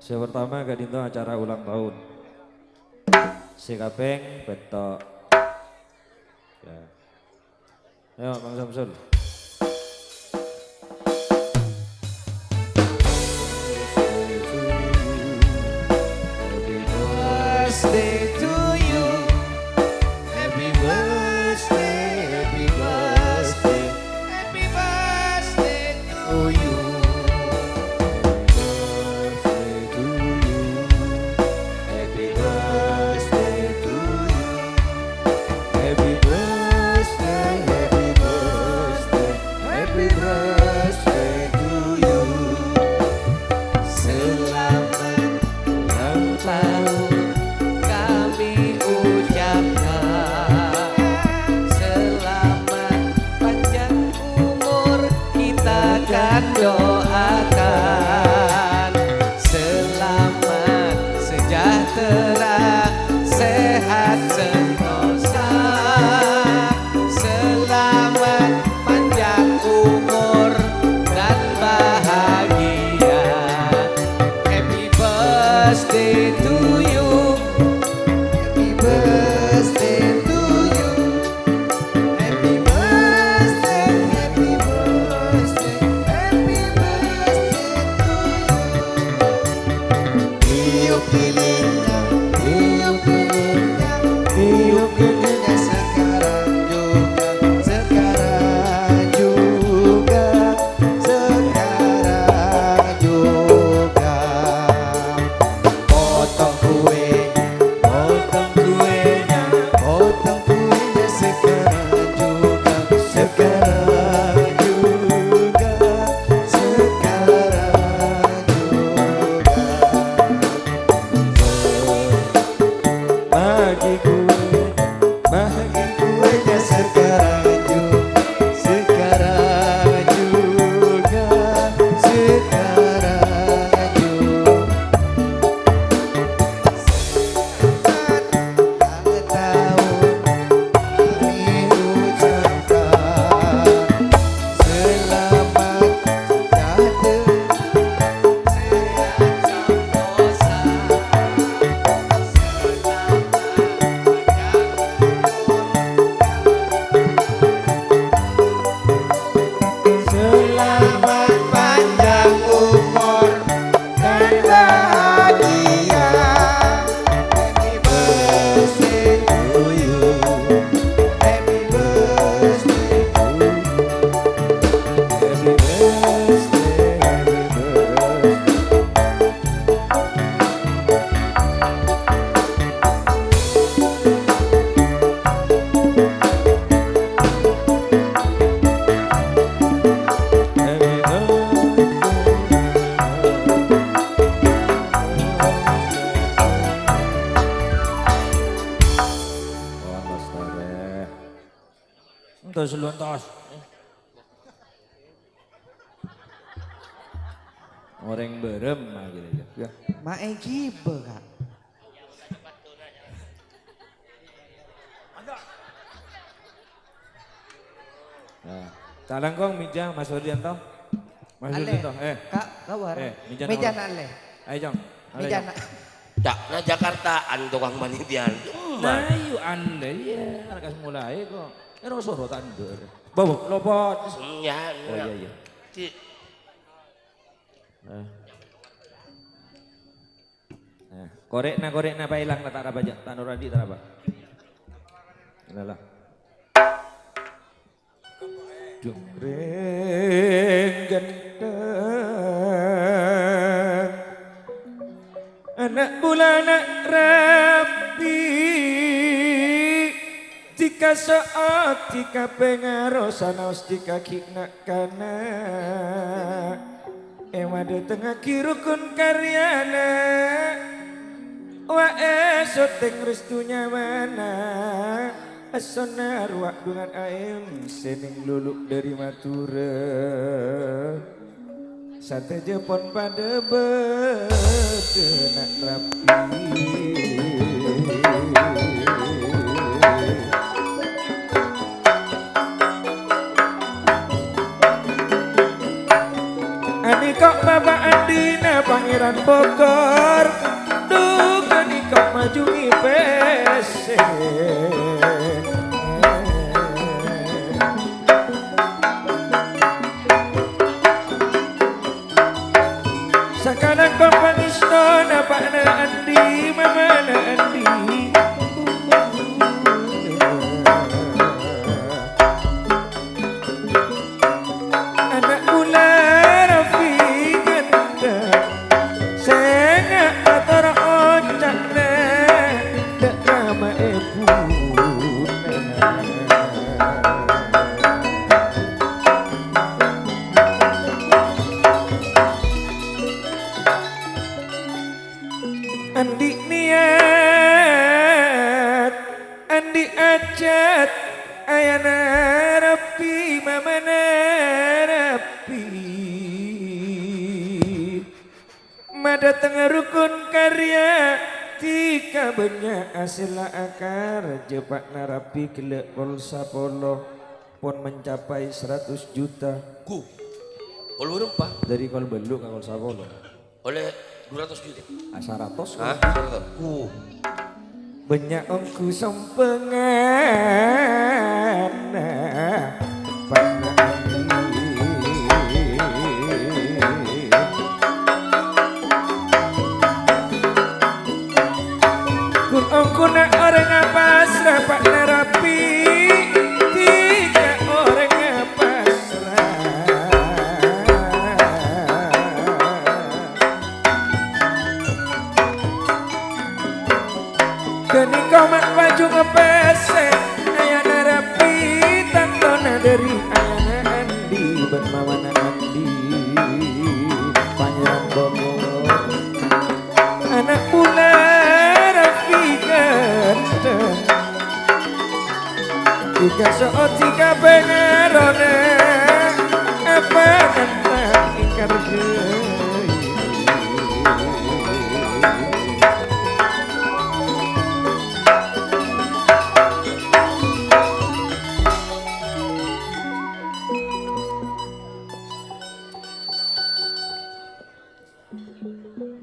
Saya pertama gadinto acara ulang tahun. Si kaping betok. Ya. Ayo Bang Samsul. Doakan selamat sejahtera sehat sentosa, selamat panjang umur dan bahagia. Happy birthday to you, happy birthday to you, happy birthday, happy birthday, happy hidup lilitnya sekarang juga, sekarang juga. Potong kuenya sekarang juga, sekarang juga, sekarang juga. Bagi kuenya sekarang juga, sekarang juga, sekarang juga. Selamat tahun kami ucapkan, selamat selamat panjang umur dan bahagia. Happy birthday to you, happy birthday to you, happy birthday, happy birthday. Tos luntos. Orang berem gitu ya. Mae gibe kak. Nah, calangkong mija Mas Wardianto. Mas Wardianto, Kak, kawar. Mija Meja nomor. nale. Ayo Jong. Meja na. Cak na Jakartaan tukang manitian. Nah, yuk anda ya, kas mulai kok. Ini sorotan ber. Bawa lopot. Ya, Oh iya. Nah, korek na pa ilang tak apa aja, tak nuradi tak apa. Inilah. Jumreng gendeng anak bulanak rapi jika saat jika pengarosan aus jika kiknak kana emade tengah kirukun karyana wa esoteng restunya mana asona ruak dengan aem sening luluk dari Matura sate Jepon pada bedenak rapi. Ani kok Bapak Andina Pangeran Bogor Andi niat, andi ajat, ayana rapi, mamana rapi. Mada tengah rukun karya, tika banyak hasil akar, jepak narapi kelek polsa polo, pon mencapai 100 juta. Ku. Kalau berapa? Dari kol beluk ke kol sapolo. Oleh 200 juta. Asaratos. Hah? 100. Ku. Banyak ongku sompengan pada kun ongku na orang apa serapak narapi tiga orang apa kini kau mak baju ngepese ayana rapi tantona dari ayana Andi bermawana Andi pangeran Bogor anak mula rapi ganteng tiga soot tiga pengerone apa tentang ikar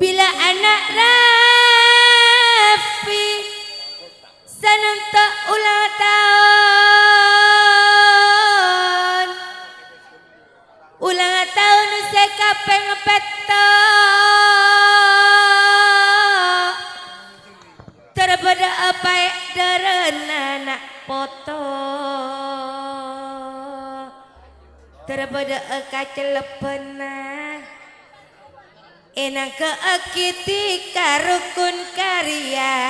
bila anak Rafi sananta ulang tahun sekapeng peta terbeda apa derena anak foto terbeda kacelepena enang keakiti karukun karya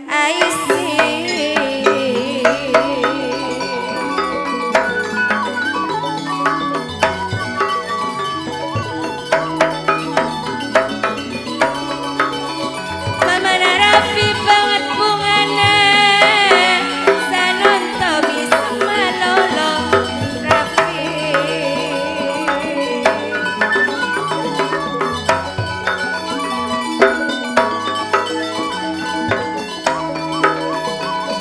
aisi mama narafi banget bungana sanonto bisa malolo Rafi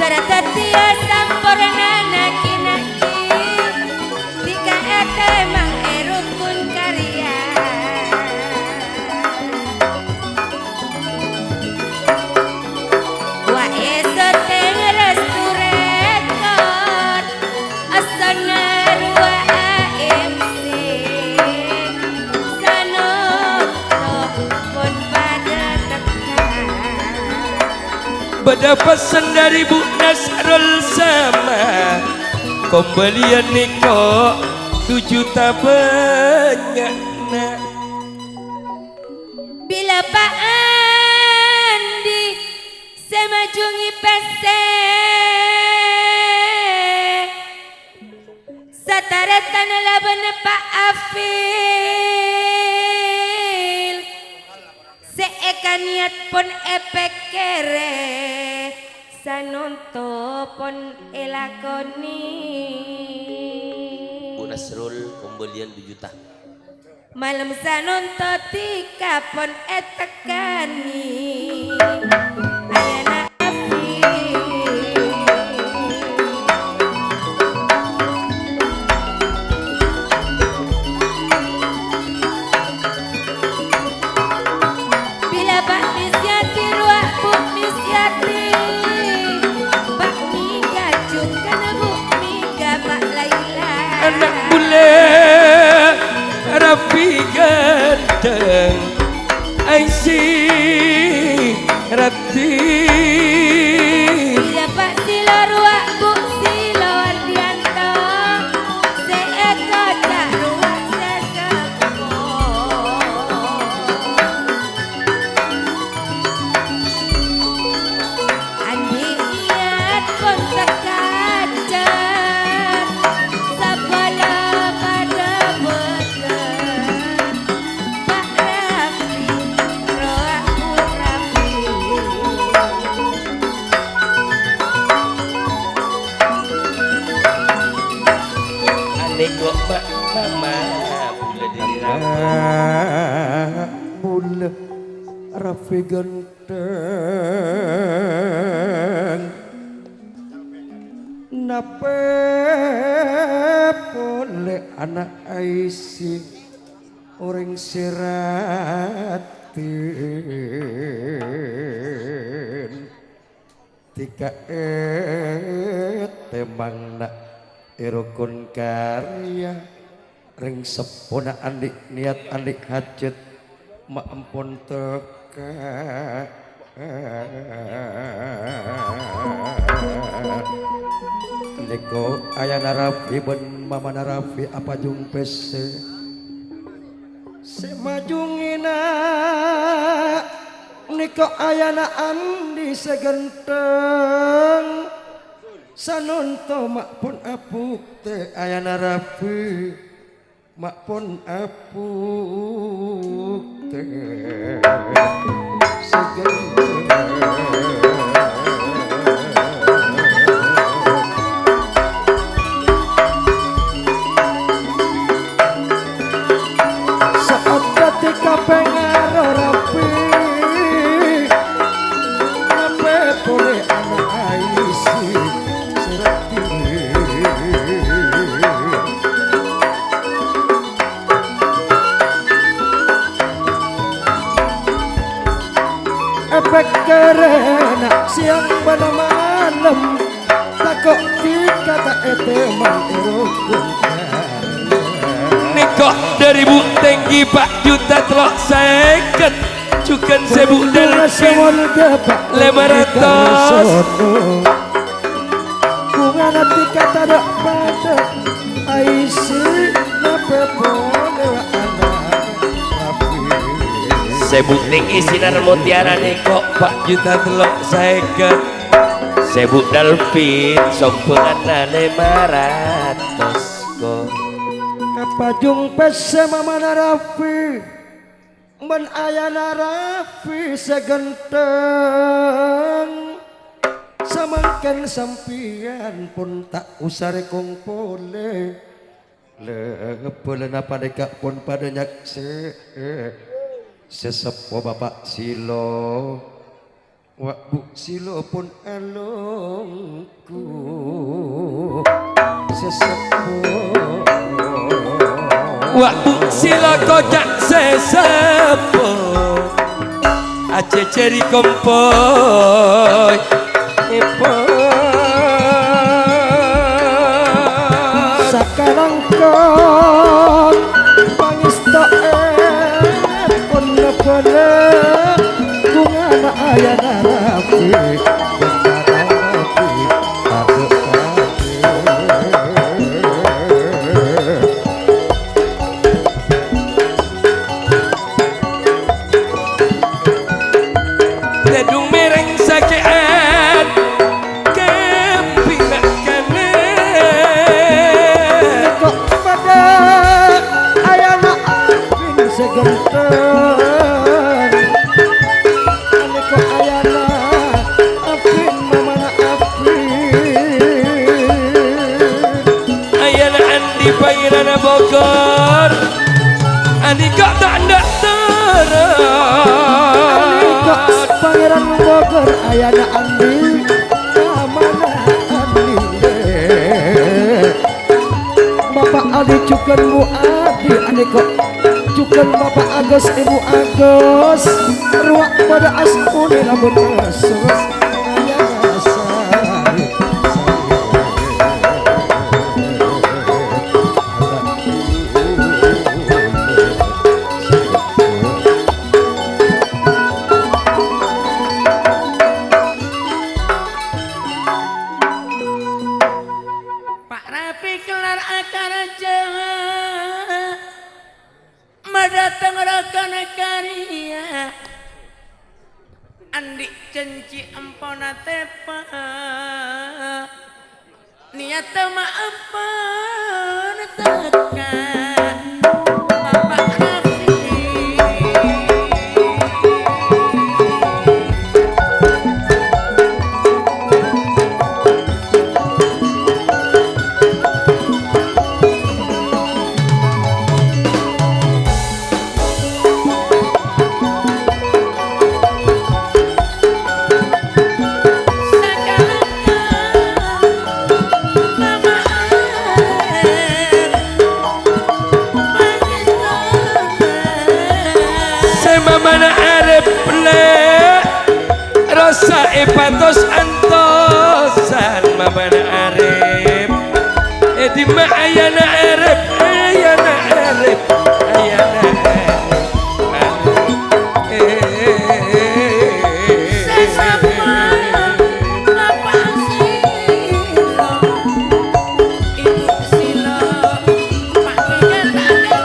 Taratatio sampurna naki-naki Tika ete mang erukun karya Wa esote restu rekod Asana rua AMC Sanoto pun pada tekan Bada pesan dari Bu Nasrul sama pembelian niko 7 juta banyak nak. Bila Pak Andi semajungi pese sataratan laban Pak Afil seeka niat pun epek kere sanonto pun elakoni Bu Nasrul pembelian 2 juta. malam sanonto tika pun etekani ayana api bila Pak Misyati ruak Bu Misyati Pak Miga juga Bu Miga Pak Laila Anak bule Rafi ganteng Aisy Rapi Rafi genteng nape boleh anak Aisi orang siratin tiga temang nak irukun karya ring sepuna andik niat andik hajat mak ampun teka Niko ayana Rafi ben mama Rafi apa jung pese semajungina Niko ayana andi segenteng sanonto mak pun apuk te ayana Rafi mak pun apuk te segenteng saat ketika pengaruh Rafi nape boleh anak Aisi efek karena siang pada malam takut dikata ete mengurukun Niko dari bu tinggi 4 juta telok seket cukan sebu dan 500 bunga nanti kata dok pada Aisi nape boleh anak Sebu tinggi sinar mutiara Niko 4 juta telok seket Sebu Dalvin sompengan 500 ko apa jung pese mama Rafi ben ayana Rafi segenteng samangken sampian pun tak usah rekong pole lepelen apa deka pun pada nyakse sesepo bapak silo wak bu silo pun alongku sesepo waktu sila kocak sesepo Aceh ceri kompoy sekarang kon pangisto pun nepene bunga na ayana Rafi Dedung mereng sakean kepindah kanan kok pada ayana Afin segenteng ane kok ayana Afin mamana Afin ayana andi pangirana Bogor andi kok tak ndak terang Pangeran Bogor ayana Andi mana Andi Bapak Adi cukan Bu Adi kok cukan Bapak Agus Ibu Agus ruak pada asmuni lamun asos ayana sari Pak Rafi kelar akar jawa mendatang rekan karya Andi janji empona tepa niat maafan tekan Bapak Rafi ayana erep ayana erep ayana Sesama Bapak Silo, Ibu Silo, Pak Kigen tak ada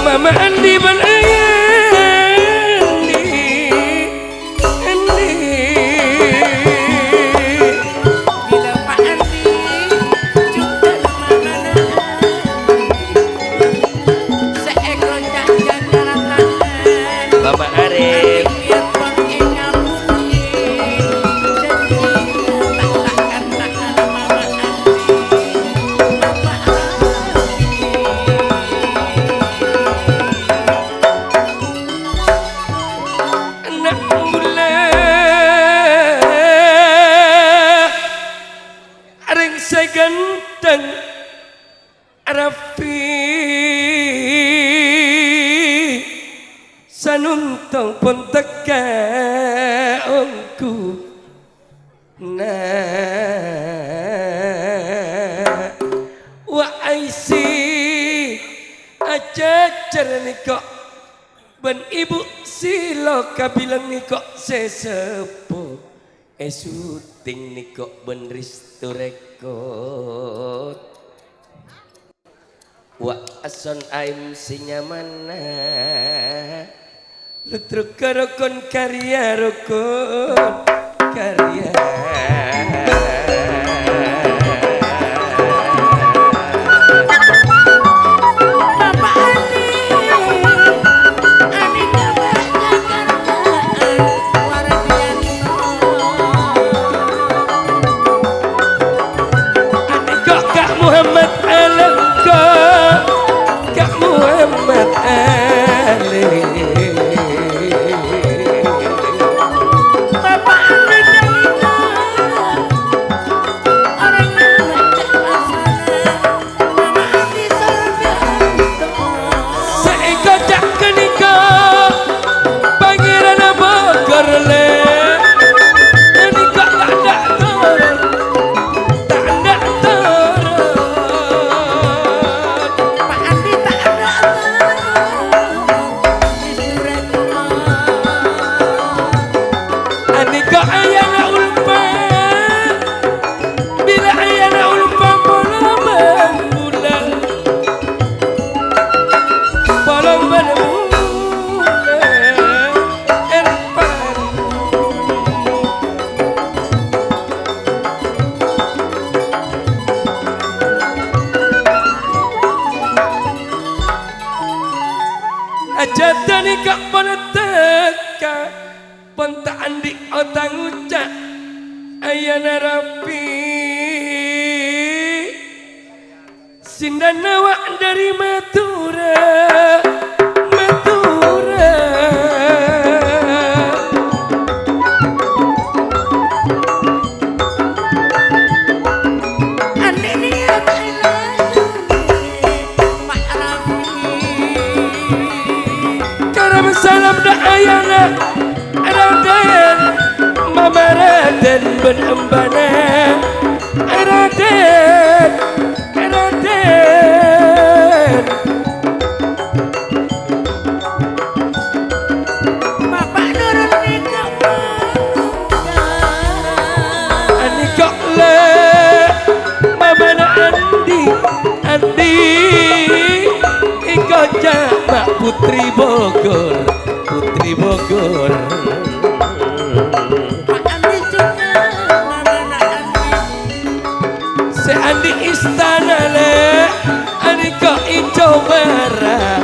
Mama Andi ban Andi Bila Pak Andi juga mana seekor cacing karangan Bapak Arif biar pakai nyambungi janji tak takkan Mama Andi Bapak anak mula areng saya ganteng Rapi sanuntong pun teka ongku nah wa aisi aja cerni kok ben ibu silo kabilang ni kok sesepuh syuting ni kok ben ristu rekod wa ason aim sinyamana lutruk karokon karya rokon karya Bapak Andi kebaca kerjaan Wardianto kok Kak Muhammad Alam Kak Muhammad Alam Bapak Andi Rapi Sindanawa dari Matura Matura Ane niat Pak Rafi Karam salam da ayana Raden Mama Raden ben embana Raden Raden Bapak nurun nika Ani kok le Mama na Andi Andi Iko jamak Putri Bogor Putri Bogor Pak Andi juga Mama Andi Se Andi istana le Ani kok ijo marah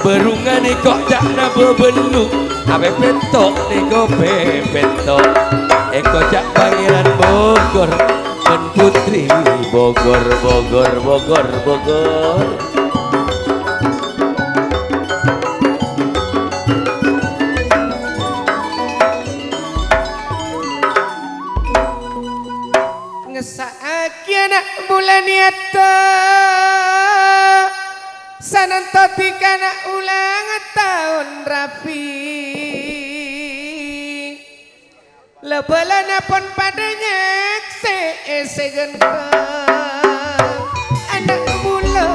Berungan kok jakna bebenuk Ape petok niko pepetok Eko jak pangeran Bogor Ben putri Bogor Bogor Bogor Bogor Ngesaaki anak bulan yata sananto tikana ulang tahun rapi lebalana pon padanya se genteng anak bulan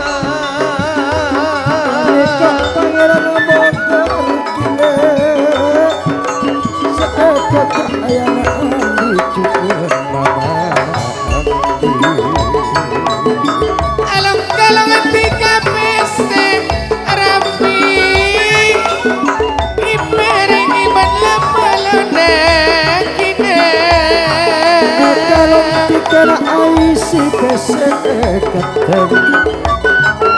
Pangeran Bogor kile seekor ayana andi cukup mama alam kalongan tiga peste rapi imereng iban lebalana kine kalau dikira aisi kesekatan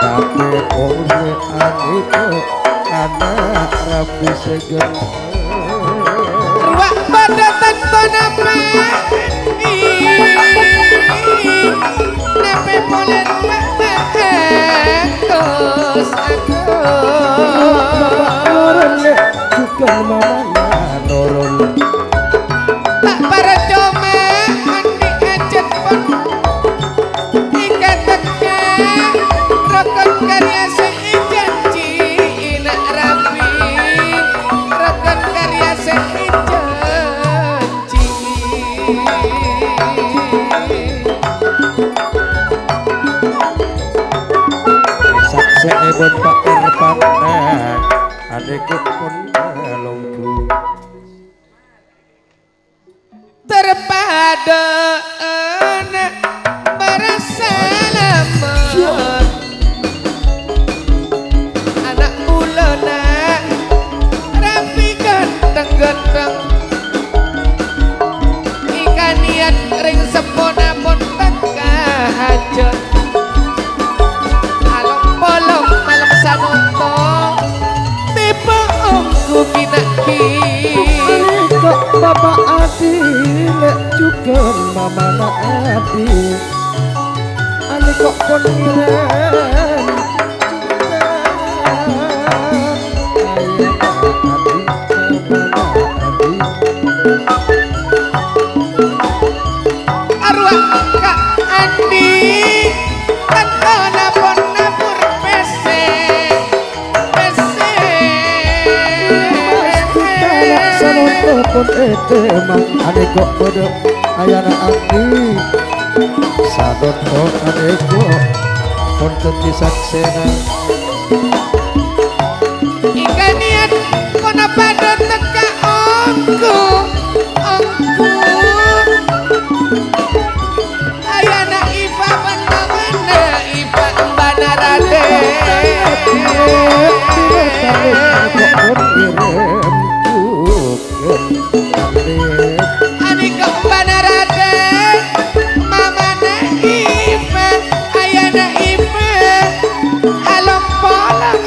tapi oleh aniko anak rapi segan ruak pada tanpa nape nape boleh ruak bagus Norol juga mama norol tak para coma mandi ajet pun ikan teka rokok karya seijanji nak rapi rokok karya seijanji saksi ebon pak erpana adekku pun longku terpada anak bersalaman anak ulona rapi ganteng-ganteng ikan niat ring sepona pun teka hajat along polong malam sanonto tipe omku pinaki kok bapak adi lek juga mama na adi ani kok pun ngiren arwah Kak Andi tanpa napon napur pese sanonto pun mang ani kok pada ayana adi sanonto ani kok pun tentu saksena ikan niat kono pada teka omku ayana ipa mana ipa mbana rade ani kok mbana rade mama na ipa ayana ipa alom polang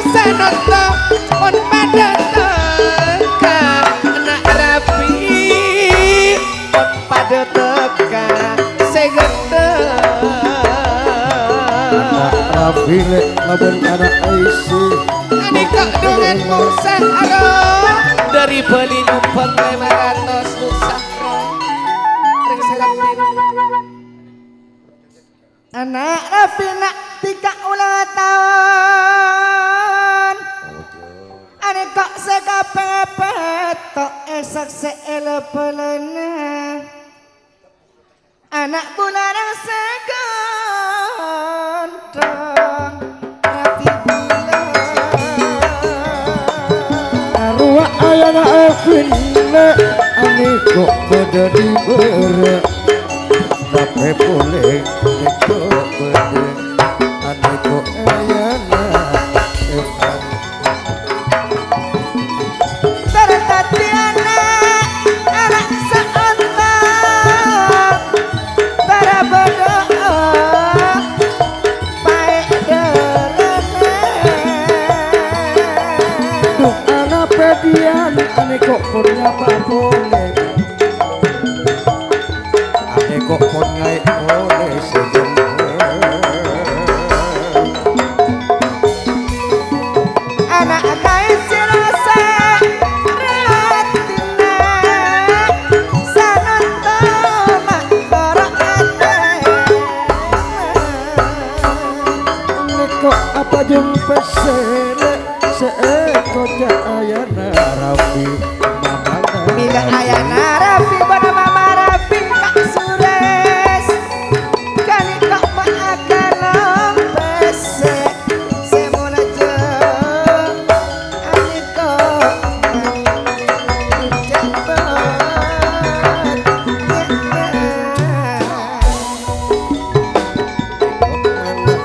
Rafi lek lamun anak Aisy Ani kok dengan musah aduh dari Bali numpang 500 susah ring serap biru anak Rafi nak 3 ulang tahun ani kok sekapepet tok esak seelepelena anak bulan yang segantong Rafi bulan arwah ayana Afin lek ani kok beda di bere tapi boleh kok beda ani kok ayana Evan tertati anak seantang para berdoa baik derene duh anak pedian ani kok punya apa boleh ani kok pun ngai boleh anak kaya sirasa ratina sanonto makoro ate kok apa jeng pesere seekor ayana Rafi mamana bila ayana Rafi pada mama Rafi kak sures kan kok maakan pese semula je ani kok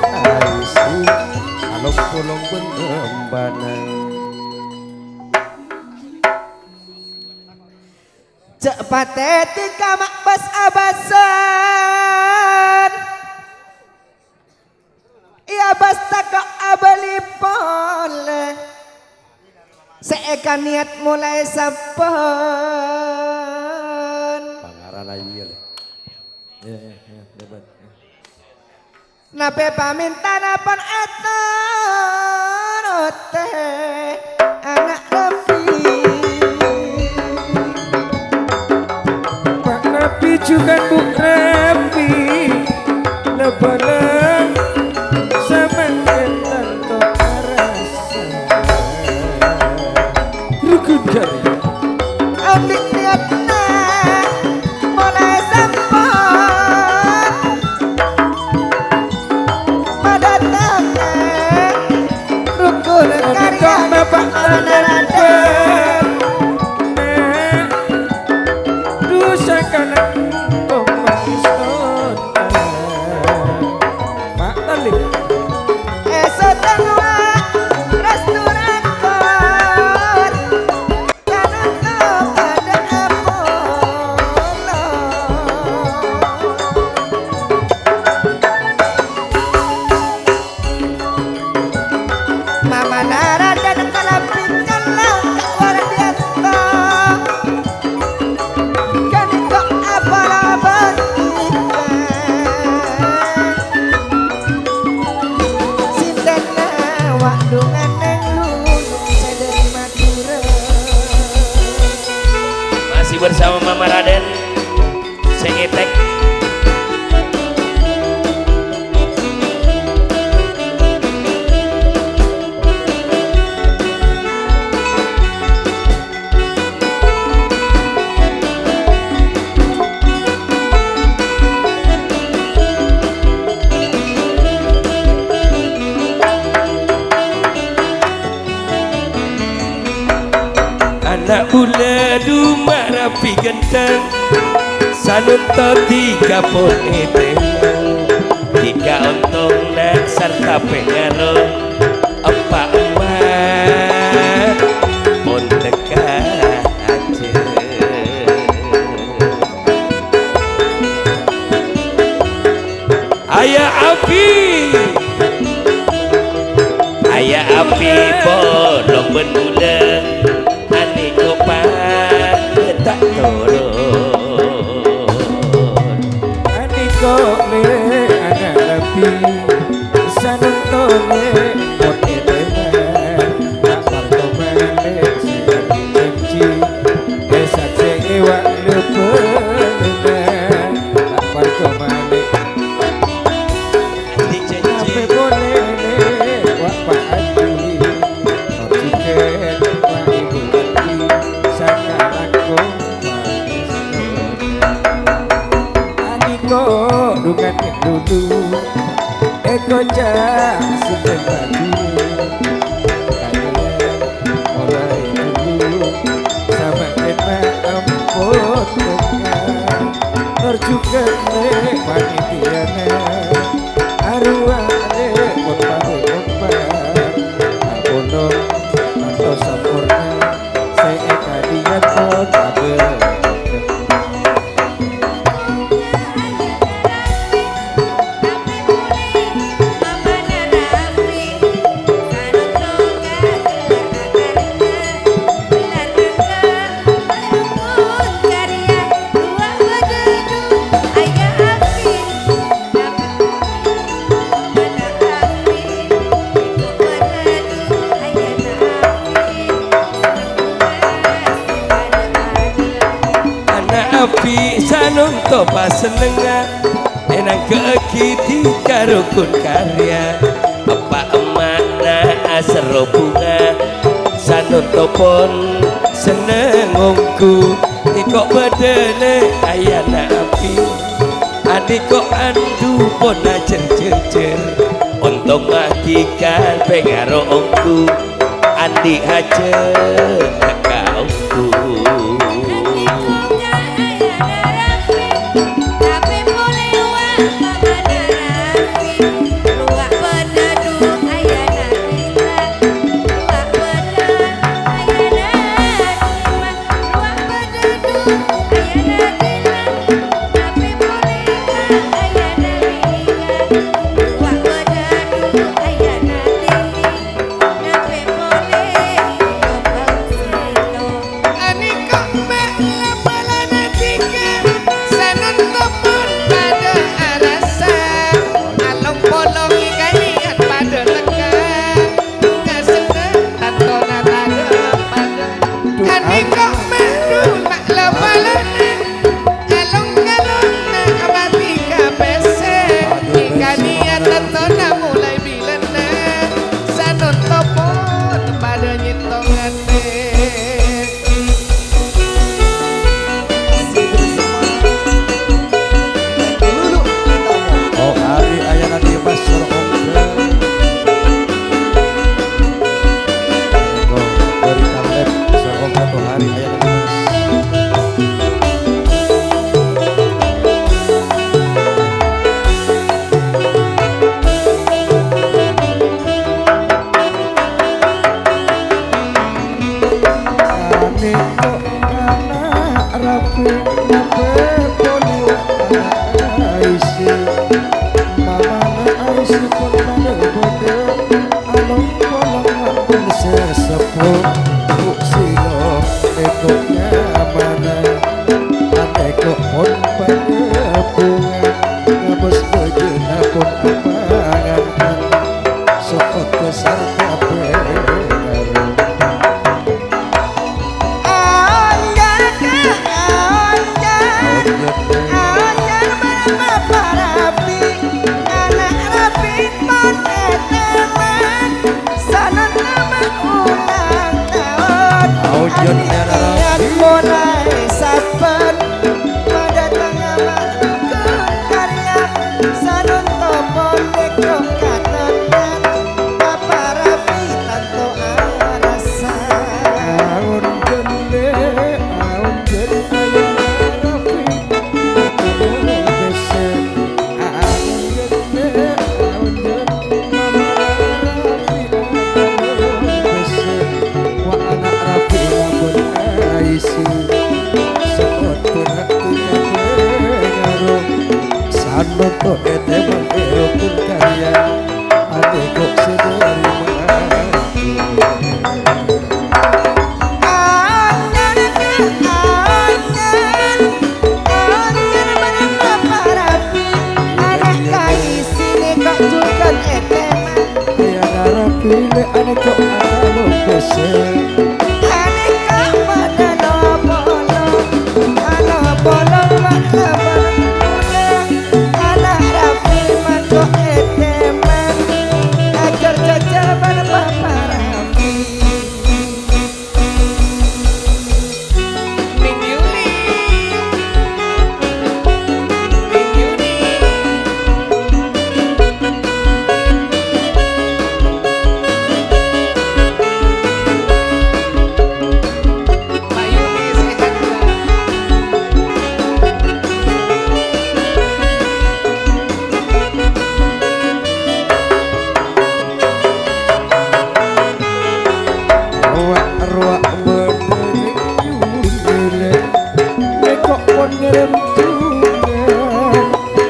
Aisy alung pulung benembanan cek patetika mak bas abasan iya bas takok abali pole seeka niat mulai sapan pangaran ieu Ya, debat. nape paminta napon eton ote anak Rafi Pak Rafi juga Bu Rafi lebaran sama tentang arasa rukun jari ambil niatna mulai sampun madatangna rukun karya bapak anarada dosa kanan Pak Talib esok tengah restu rekor kanan kepada Apollo Mama Nara dan kalapinkan langkah wardianto kan kok apa-apa sinten awak dungan neng lulung saya dari Madura Masih bersama Mama Raden Sengetek. anak bula duma Rafi genteng sanunto 30 eteng 3 untung dan serta pengaruh apa emak pun dekat aja ayah Api ayah api bolong berdula ani kopan tak turun Aniko le anak rapi sanentone kote teman tak parto balik siang janji esak sewa lepenan tak parto balik sampai boleh wak pak adi orjikan wak ibu adi saka aku adiko dungan dulu eko jak sudah pagi kalian mulai dulu sama kita ampun tengah terjukan nek panitiana arwah nek pun kompak apono atau sempurna saya kadian pun tabel api sanung topa senengah enang keekiti karukun karya apa emakna asero bunga sanung topon seneng ngongku ikok bedene ayana api adik kok andu pona cer-cer untuk makikan pengaro ongku andi hajar kekauku ane kok anu bese Aneka padano bolong Ano bolong makna bareng Anak Rafi mako eteman Ajar jajaban Bapak Rafi Ning Yuni Ning Yuni Pak Yuni sehat nggak? ruak meneng yunile nekok pon ngerem tungan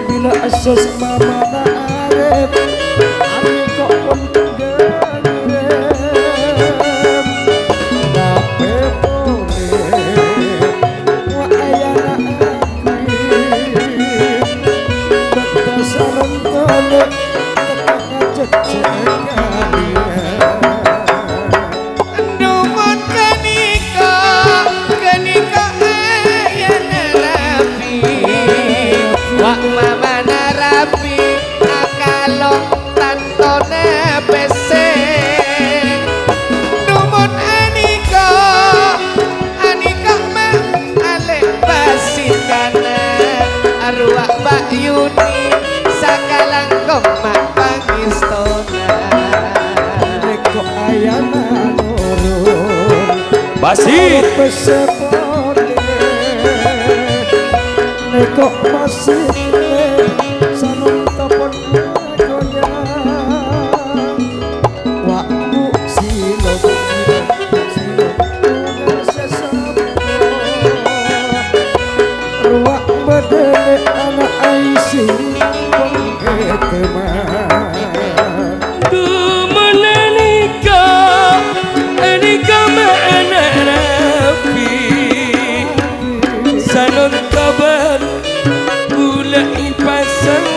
bila asas mama na arep ane kok pon tenggerem nape boleh wa ayana aktif batasan tolek tetap cecek Numun kenika ayana rapi Wak mamana rapi akalong tantone peseng Numun anika mah alek basikana Arwah Mbak Yuni sakalang komak pangistona nekok ayana nurun Basi pesepone nekok masih sanung topon goyang waktu silop sesapo ruak bedele anak aisi pengketeman Dumenanika anika mana Rafi sanon kabar gula ipasang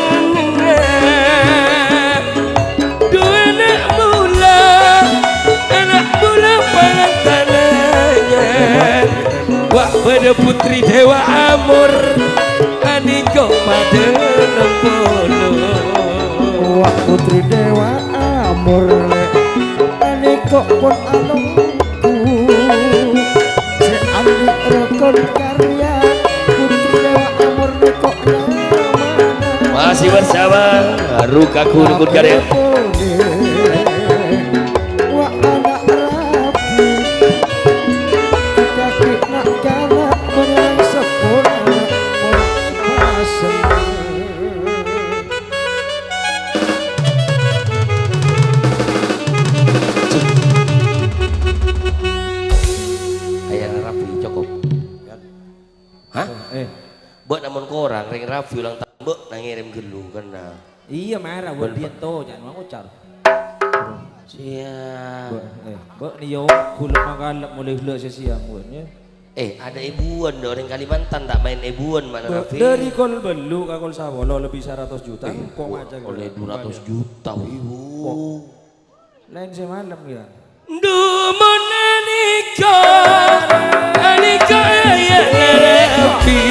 dua anak mula pangantananya wak pada putri dewa amur anika pada nempolo wak putri dewa amur ane kok pon alungku se amri rekon karya putri dewa amur ne kok nyamana masih bersama Rukaku Rukun Karya. wak anak rapi kaki nak galak menang sepura pasang Ayah Rafi cukup. Hah? Buat namun korang ring Rafi ulang tahun mbok nang ngirim gelu kena. iya marah buat dia to jangan mau ucar. Siap. Buat nih yo kulit makalap mulai hula siang buat ya. Ada ibuan do orang Kalimantan tak main ibuan mana Rafi? Dari kol belu ke kol Sawolo lebih 100 juta. Kok aja Oleh 200 juta ibu. Lain semalam ya. Dumenanika anika ayah Rafi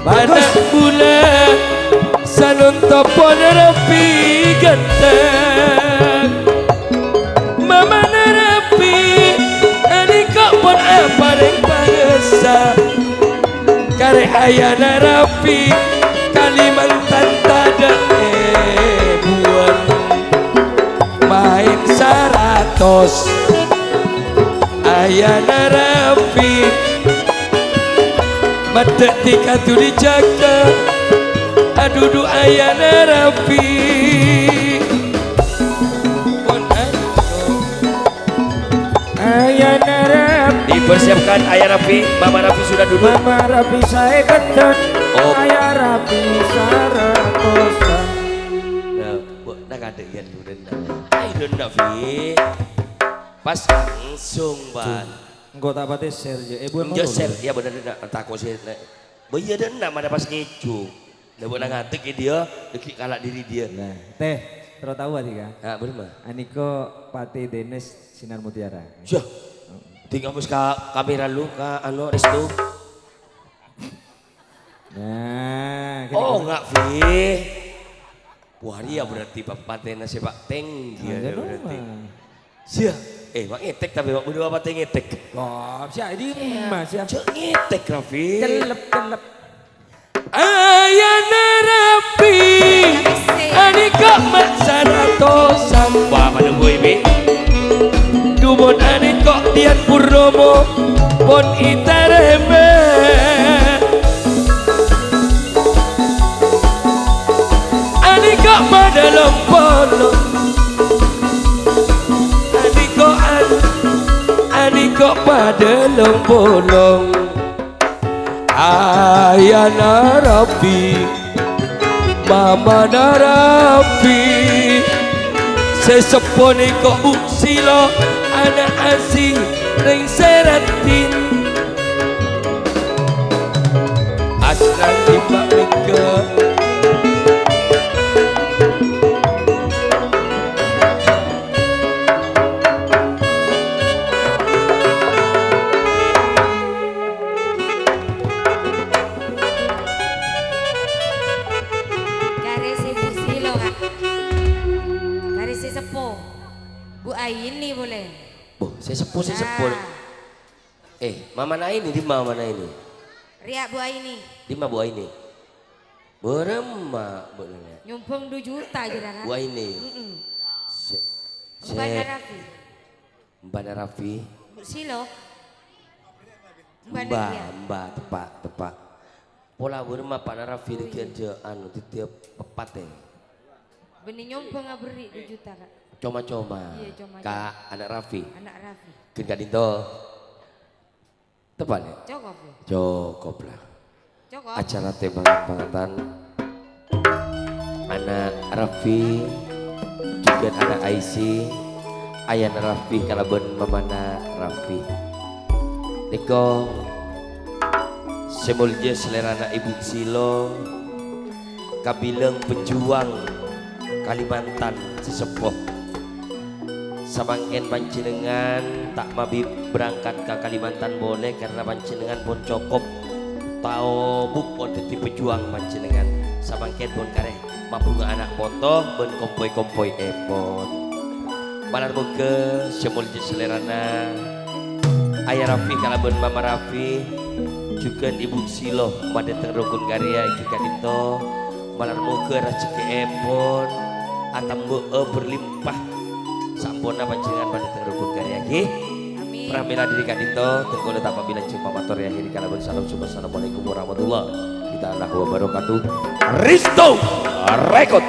anak mula sanon topon Rafi ganteng mama Rafi anika pon apa yang bangsa kare ayah Rafi Kalimantan tada buan main 100 ayah Rafi mata tika tu dijaga adudu ayah Rafi pon ayah Rafi Dipersiapkan ayah Rafi, Mama Rafi sudah duduk. Mama Rapi saya gendut Oh. ayah Rapi sarakosan Nah, nak ada yang dulu ayo Rafi. Pas langsung ban. Engkau tak patah share je. Buat Joseph, ya benar nak takut sih. Bayar dan nak mana pas ngecu. Dah buat nak ngatek dia, dekik kalak diri dia. Nah, teh terus tahu tiga. Ah, bener mah. Aniko Pate Denes Sinar Mutiara. Syah. Tinggal mus ka kamera lu ka anu restu. Nah, Oh, enggak, Vi. Wah, dia berarti Patena sepak tinggi ya berarti. Syah. Mak ngetek tapi mak berdua apa ngetek? Kok siapa di mas ya? Cek ngetek Raffi. Celep. Ayana Rapi Anika Maksanato Samba pada gue be Dubon Anika Dian Purnomo Pon Itareme Anika Madalom Polo Anika Madalom Bolong Ayana Rapi Mama Narapi Sesepone kok buksilo Anak asih Ring seratin Aslan timbak mika Bu Aini boleh. Oh, saya sepuh. Mama Naini di mana ini? Ria Bu Aini. Di mana Bu Aini? Berema bener. Nyumpung 2 juta aja dah. Bu Aini. Mbak Rafi. Mbak Rafi. Bu Silo. Mbak tepat. Pola berema Pak Rafi dikian je anu tiap pepat Benih nyumpung beri 2 juta kak. Coma-coma. Iya, coma-coma. Kak anak Rafi. Anak Rafi. Kin Kak Dinto. Tepat ya? Cukup ya? Cukup lah. Cukup. Acara tembang-tembangatan anak Rafi juga anak Aisy Ayana Rafi kalaben mamana Rafi Niko semulja selerana Ibu Silo kabilang pejuang Kalimantan sesepuh samangken panjenengan tak mabi berangkat ke Kalimantan boleh karena panjenengan pun cukup tahu pun dadi pejuang panjenengan samangken pun kareh mabunga anak foto ben kompoi-kompoi epon balar boga semulja selerana Ayah Rafi kalaben Mama Rafi juga Ibu Silo madeteng rukun karya iki kadito balar boga rezeki epon atam berlimpah sampurna panjenengan madeteng rukun karya iki Amin. pramila diri kadito tengkono tak pamila jumpa matur ya akhiri kalaben salam assalamualaikum warahmatullahi wabarakatuh Risto Rekod